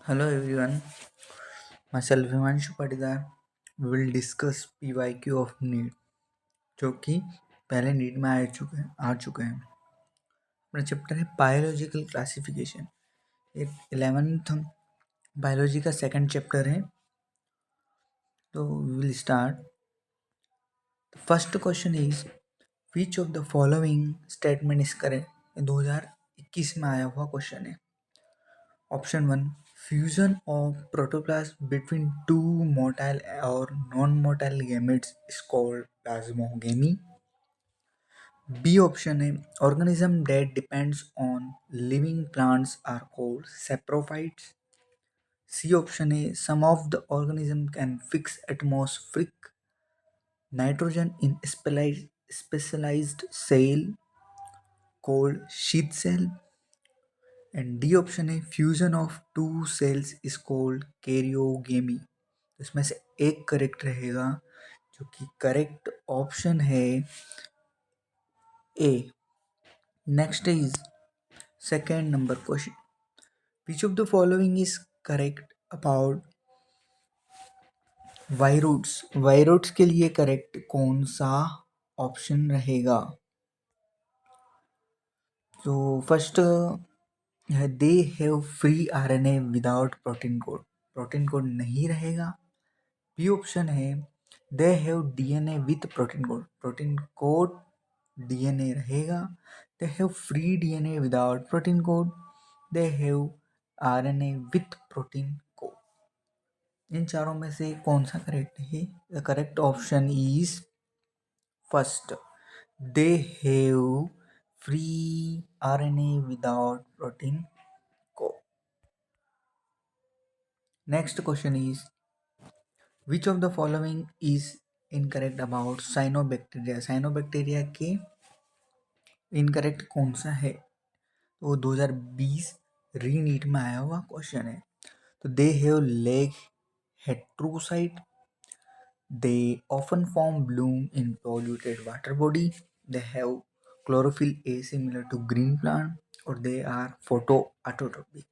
Hello everyone, myself Himanshu Patidar will discuss PYQ of NEET जो कि पहले नीट में आ चुके हैं। अपना चैप्टर है बायोलॉजिकल क्लासिफिकेशन। ये 11th बायोलॉजी का सेकंड चैप्टर है। तो we will start. First question is which of the following statement is correct. 2021 में आया हुआ क्वेश्चन है। Option 1, fusion of protoplasm between two motile or non-motile gametes is called plasmogamy. B option है, organism that depends on living plants are called saprophytes. C option है, some of the organism can fix atmospheric nitrogen in specialized cell called sheath cell. And D option है, fusion of two cells is called karyogamy. इसमें से एक correct रहेगा, जो कि correct option है A. Next is second number question, which of the following is correct about viroids. Viroids के लिए करेक्ट कौन सा ऑप्शन रहेगा? तो फर्स्ट है, they have free RNA without protein code. Protein code नहीं रहेगा। बी ऑप्शन है, they have DNA with protein code. Protein code DNA रहेगा। They have free DNA without protein code. They have RNA with protein code. इन चारों में से कौन सा करेक्ट है? The correct option is first, they have free RNA without protein code. Next question is which of the following is incorrect about cyanobacteria. Cyanobacteria के incorrect कौन सा है? तो 2020 रीनीट में आया हुआ क्वेश्चन है। तो they have lack heterocyst, they often form bloom in polluted water body, they have chlorophyll a similar to green plant, और they are photo autotrophic.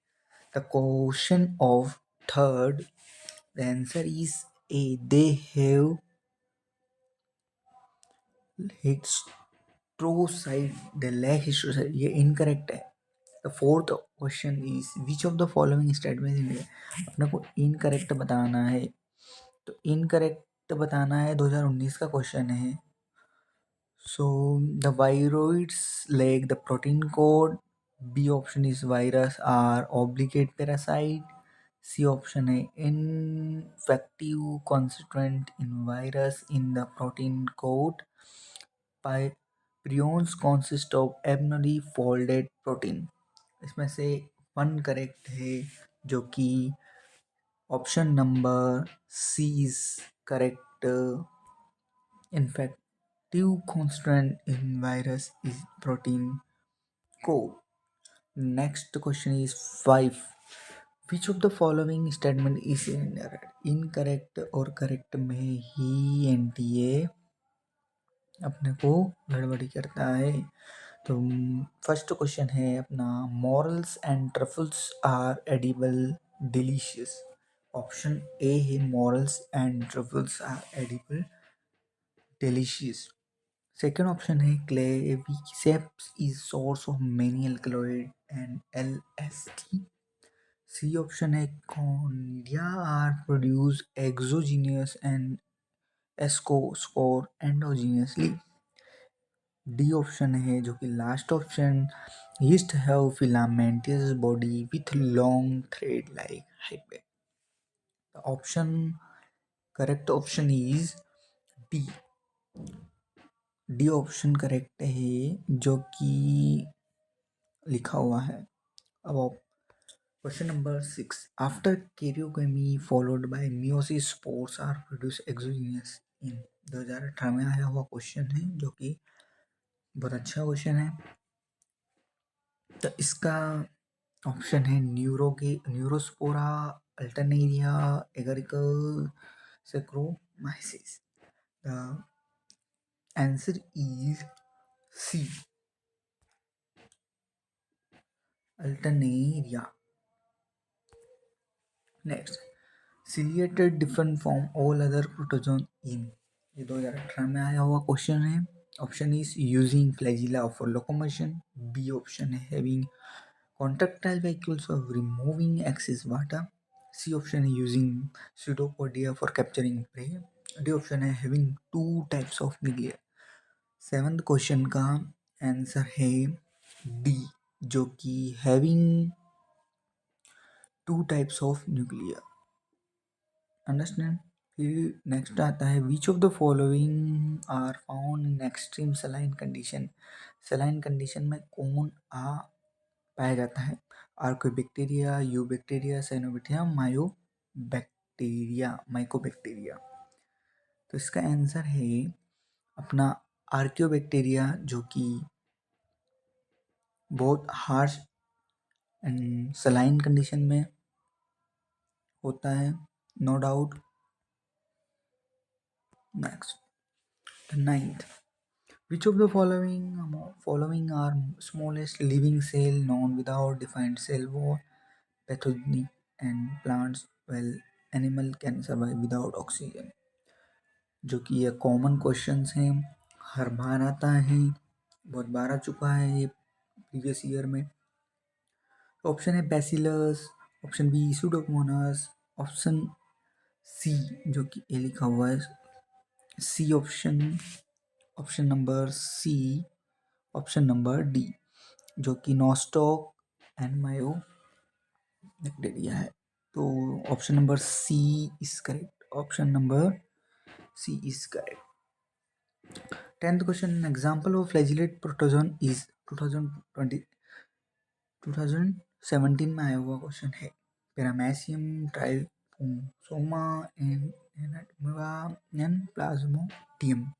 The question of third, the answer is A, they have heterocyst, the lack heterocyst. ये incorrect है। The fourth question is which of the following statement. अपने को incorrect बताना है। तो incorrect बताना है, 2019 का क्वेश्चन है। So the viroids lack the protein code. B option is virus are obligate parasite. C option है, infective constituent in virus in the protein code. Prions consist of abnormally folded protein. इसमें से one correct है, जो कि option number C is correct. Infective constant in virus is protein code. Next question is 5, which of the following statement is incorrect और correct में ही NTA अपने को गड़बड़ी करता है। तो फर्स्ट क्वेश्चन है अपना, morels and truffles are edible delicious. Option A है, morels and truffles are edible delicious. Second option है, Claviceps is source of many alkaloid and LSD. C option है, conidia are produce exogenous and ascospores endogenously. D option है, जो कि last option, yeast have filamentous body with long thread like hyphae. The option, correct option is D. D option correct है, जो कि लिखा हुआ है। अब question number 6, after karyogamy followed by meiosis spores are produce exogenous in. 2018 में आया हुआ क्वेश्चन है, जो कि बहुत अच्छा क्वेश्चन है। तो इसका ऑप्शन है, Neurospora, Alternaria, Agaricus Saccharomyces. The answer is C, Alternaria. Next, ciliated different from all other protozoan in, ये 2018 में आया हुआ क्वेश्चन है। Option is using flagella for locomotion, B option है having contractile vehicles of removing excess water, C option है using pseudopodia for capturing prey, D option है having two types of nuclei। Seventh question का answer है D, जो कि having two types of nuclei। Understand. फिर next आता है which of the following are found in extreme saline condition, saline condition में कौन आ पाया जाता है, आर्कोबैक्टीरिया, यूबैक्टीरिया, साइनोबैक्टीरिया, माइकोबैक्टीरिया। तो इसका आंसर है अपना आर्कियोबैक्टीरिया, जो कि बहुत हार्श एंड सलाइन कंडीशन में होता है, no doubt. Next, ninth, which of the following are smallest living cell known without defined cell wall, pathogenic and plants well animal can survive without oxygen, जो कि ये कॉमन क्वेश्चंस हैं, हर बार आता है, बहुत बार आ चुका है ये प्रीवियस ईयर में। ऑप्शन है Bacillus, option B Pseudomonas, option C, जो कि ए लिखा हुआ है, C option, option number C, option number D, जो कि नॉस्टॉक एंड मायो बैक्टीरिया है। तो option number C is correct, option number C is correct. 10th question, example of flagellate protozoan is 2017 में आया हुआ क्वेश्चन है, Paramecium, Trypanosoma and Plasmodium.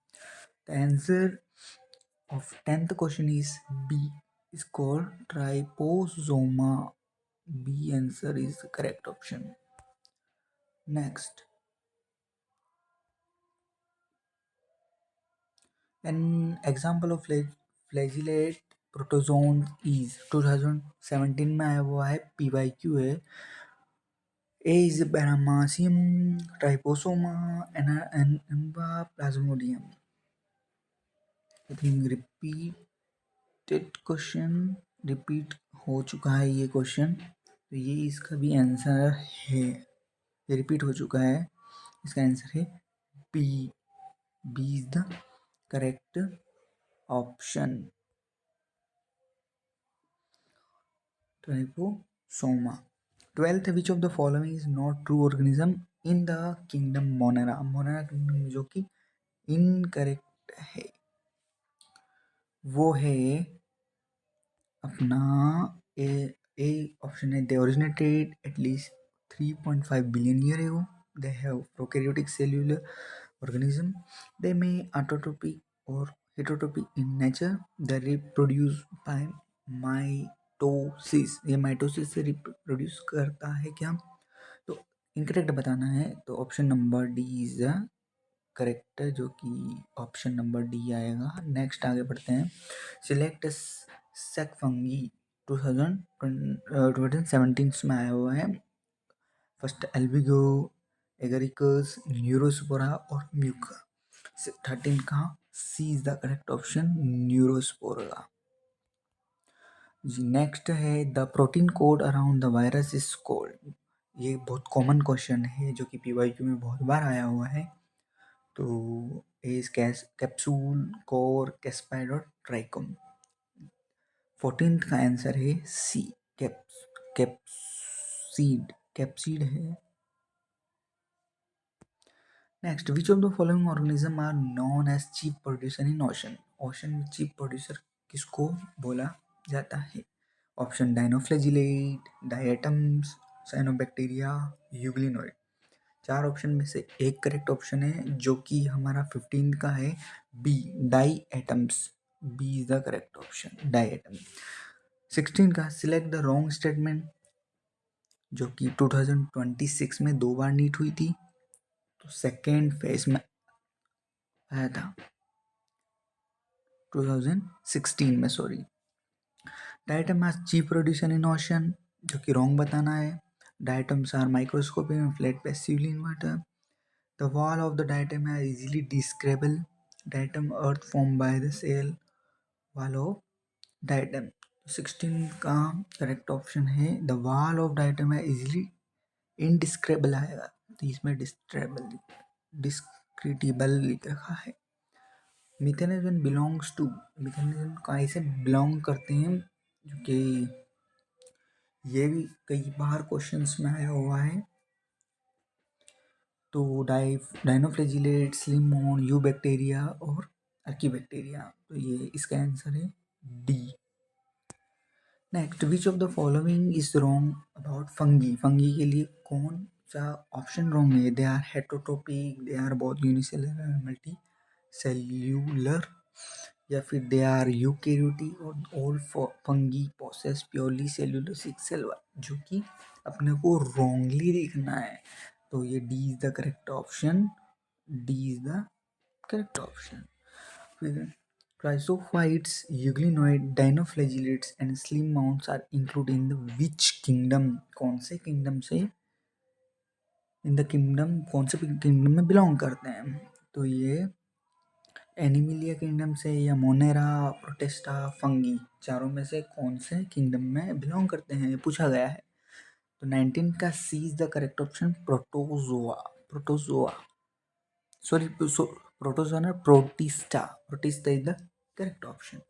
The answer of 10th question is B, is called trypossoma। B answer is the correct option। Next, an example of flagellate protozoan is 2017 में आया हुआ है, PYQ है। A is Paramecium, Trypossoma and Plasmodium। I think repeat हो चुका है ये question, तो ये इसका भी आंसर है, ये रिपीट हो चुका है, इसका आंसर है B. B is the correct option, Trypanosoma. 12th, which of the following is not true organism in the kingdom Monera, Monera kingdom जो कि इनकरेक्ट है, वो है अपना ए ऑप्शन है, दे originated at least 3.5 billion year ago, they have prokaryotic cellular organism, they may autotropic or heterotropic in nature, they reproduce by mitosis, ये mitosis से reproduce करता है क्या, तो इनकरेक्ट बताना है, तो option number D is correct है, जो कि ऑप्शन नंबर डी आएगा। नेक्स्ट आगे बढ़ते हैं, सिलेक्ट सेक फंगी 2017 में आया हुआ है, फर्स्ट एल्बिगो, एगरिकस, न्यूरोस्पोरा और म्यूका। 13 का C is the correct option, Neurospora. Next है the protein code around the virus is called, ये बहुत कॉमन क्वेश्चन है, जो कि PYQ में बहुत बार आया हुआ है। तो इज कैप्सूल, कोर, कैस्पाइड और ट्राइकोम। 14th का आंसर है सी, कैप्सीड है। Next, which of the following organism are known as chief producer in ocean, ocean में चीफ प्रोड्यूसर किसको बोला जाता है, option dinoflagellate, diatoms, cyanobacteria, euglenoid. 4 option में से एक करेक्ट ऑप्शन है, जो कि हमारा 15 का है, B, diatoms. B is the correct option, diatom. 16 का सिलेक्ट द रॉन्ग स्टेटमेंट, जो कि 2026 में 2 बार नीट हुई थी, तो सेकेंड फेज में आया था 2016 में, sorry. Diatom has chief producer in ocean, जो कि रॉन्ग बताना है। Diatoms are microscopic and flat passively in water. The wall of the diatom are easily describable. Diatom earth formed by the cell wall of diatom. 16 का correct option है the wall of diatom है easily इनडिस्क्रिबल आएगा, तो इसमें डिस्क्रिटिबल लिख रखा है। Methanogen belongs to, methanogen कहाँ से बिलोंग करते हैं, जो कि ये भी कई बार क्वेश्चंस में आया हुआ है। तो डाइनोफ्लैजिलेट, स्लिमोन, यू बैक्टीरिया और अर्कीबैक्टीरिया, तो ये इसका आंसर है D. Next, which of the following is wrong about fungi, fungi के लिए कौन सा ऑप्शन रॉन्ग है? They are heterotrophic, they are both unicellular multicellular, या फिर दे आर यूकैरियोटिक और all fungi possess purely cellulosic cell wall, जो कि अपने को रॉन्गली देखना है। तो ये D is the correct option, D is the correct option. फिर Chrysophytes, euglenoid, dinoflagellates and slim mounds are included in the which kingdom? कौन से किंगडम से, इन द किंगडम, कौन से किंगडम में बिलोंग करते हैं? तो ये एनिमिलिया किंगडम से या मोनेरा, प्रोटेस्टा, फंगी, चारों में से कौन से किंगडम में बिलोंग करते हैं, ये पूछा गया है। तो 19 का C is the correct option, protozoa, protozoa, sorry protozoa ना, Protista, Protista is the correct option.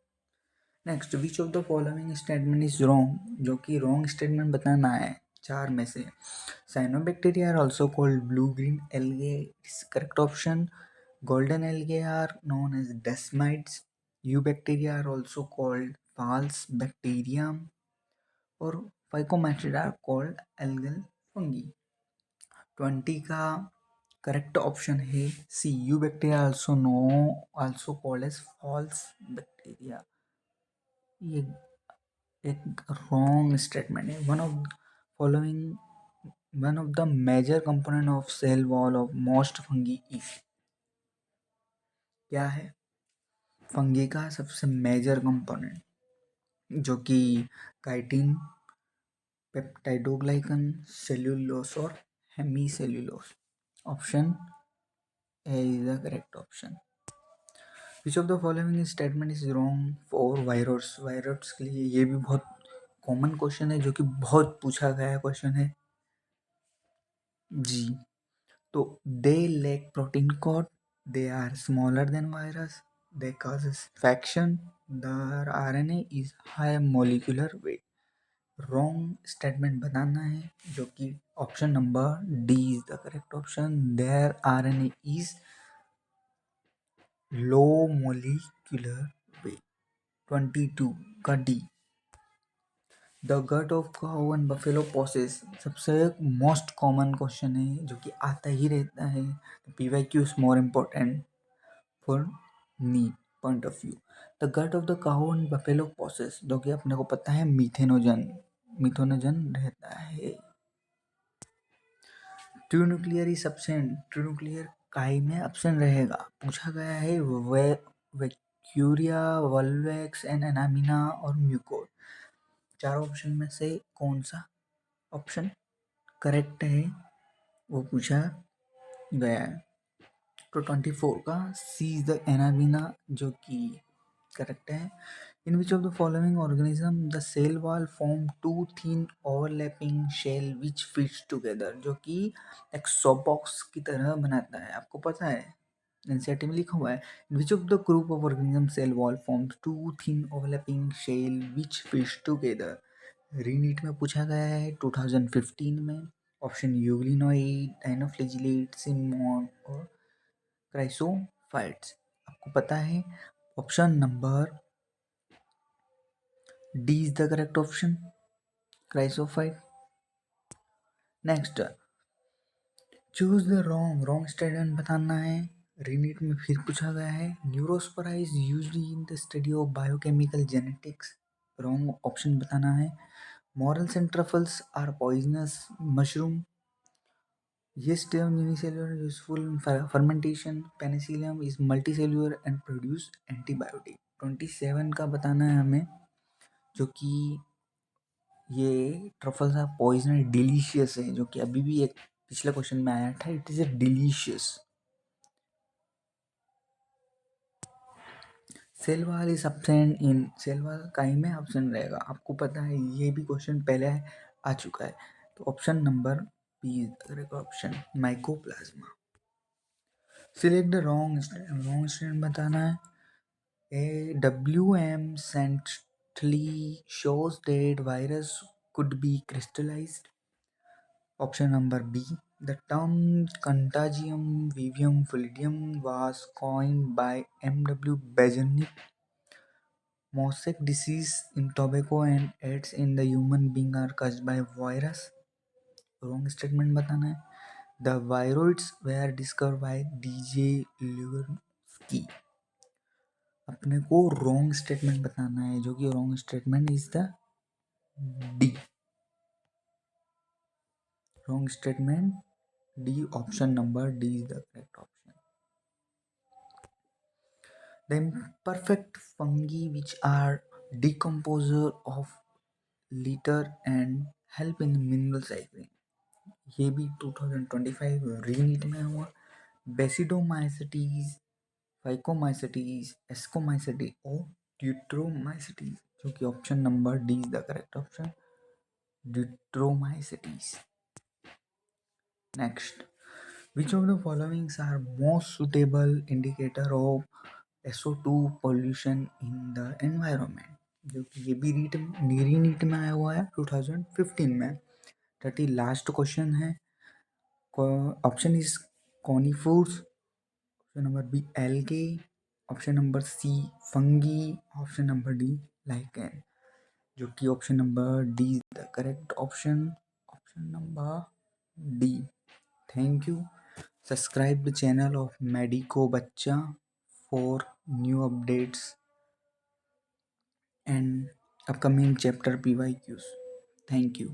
Next, which of the following statement is wrong, जो कि रॉन्ग स्टेटमेंट बताना है चार में से। Cyanobacteria are also called blue green algae, is correct option. Golden algae are known as desmids, eubacteria are also called false bacterium, और phycomycetes are called algal fungi. 20 का correct option है C, eubacteria also called as false bacteria. ये एक wrong statement है। One of the major component of cell wall of most fungi is, क्या है fungi का सबसे मेजर कंपोनेंट, जो कि काइटिन, पेप्टाइडोग्लाइकन, सेल्यूलोस और hemicellulose. Option A is the correct option. Which of the following statement is wrong for virus, virus के लिए ये भी बहुत कॉमन क्वेश्चन है, जो कि बहुत पूछा गया क्वेश्चन है जी। तो they lack protein code, they are smaller than virus, they causes infection, their RNA is high molecular weight। Wrong statement बताना है, जो कि option number D is the correct option, their RNA is low molecular weight. 22 का D, the gut of cow and buffalo possess, सबसे most common question है, जो कि आता ही रहता है। PYQ is more important for me point of view. The gut of the cow and buffalo possess, जो कि अपने को पता है मिथेनोजन, मिथेनोजन रहता है। ट्रून्यूक्लियर इज एब्सेंट, ट्रून्यूक्लियर काई में एब्सेंट रहेगा, पूछा गया है वैक्यूरिया, वल्वेक्स एंड एनामिना और म्यूकोर। चार ऑप्शन में से कौन सा ऑप्शन करेक्ट है, वो पूछा गया है। तो 24 का सी इज द एनामिना, जो कि करेक्ट है। In which of the following organism the cell wall form two thin overlapping shell which fits together, जो कि एक सॉप बॉक्स की तरह बनाता है, आपको पता है एनसीईआरटी में लिखा हुआ है। In which of the group of organism cell wall forms two thin overlapping shell which fits together, re NEET में पूछा गया है 2015 में। ऑप्शन यूग्लिनोइड, डाइनोफ्लैजिलेट, सिमोन और क्राइसोफाइट्स, आपको पता है option number D is the correct option, chrysophyte. Next, choose the wrong statement बताना है, रीनीट में फिर पूछा गया है। Neurospora is used in the study of biochemical genetics, wrong option बताना है। Morels and truffles are poisonous mushroom. Yes, term unicellular useful in fermentation. Penicillium is multicellular and produce antibiotic। 27 का बताना है हमें, जो कि ये ट्रफल्स आर पॉइजन डिलीशियस है, जो कि अभी भी एक पिछले क्वेश्चन में आया था, it is a delicious. Cell wall is absent in, cell wall काई में एब्सेंट रहेगा, आपको पता है, ये भी क्वेश्चन पहले आ चुका है। तो option number B is the correct option, mycoplasma. Select the wrong statement बताना है। A WM centrally shows that virus could be crystallized. Option number B. The term contagium vivium fluidium was coined by M.W. Bejernik. Mosaic disease in tobacco and AIDS in the human being are caused by virus. Wrong statement बताना है. The viroids were discovered by DJ Lewinski. अपने को wrong statement बताना है, जो कि wrong statement is the D. Wrong statement D, option number D is the correct option. The imperfect fungi which are decomposer of litter and help in mineral cycling, ये भी 2025 रीनीट में हुआ। बेसिडोमाइसिटीज, फाइकोमाइसिटीज, एस्कोमाइसिटी और Deuteromycetes, जो कि option number D is the correct option, Deuteromycetes. Next, which of the following are most suitable indicator of SO2 pollution in the environment, जो कि ये भी नीट में आया हुआ है 2015 में। 30 लास्ट क्वेश्चन है। Option is conifers, option number B algae, option number C fungi, option number D lichen, जो कि option number D is the correct option, option number D. Thank you. Subscribe the channel of Medico Bachcha for new updates and upcoming chapter PYQs. Thank you.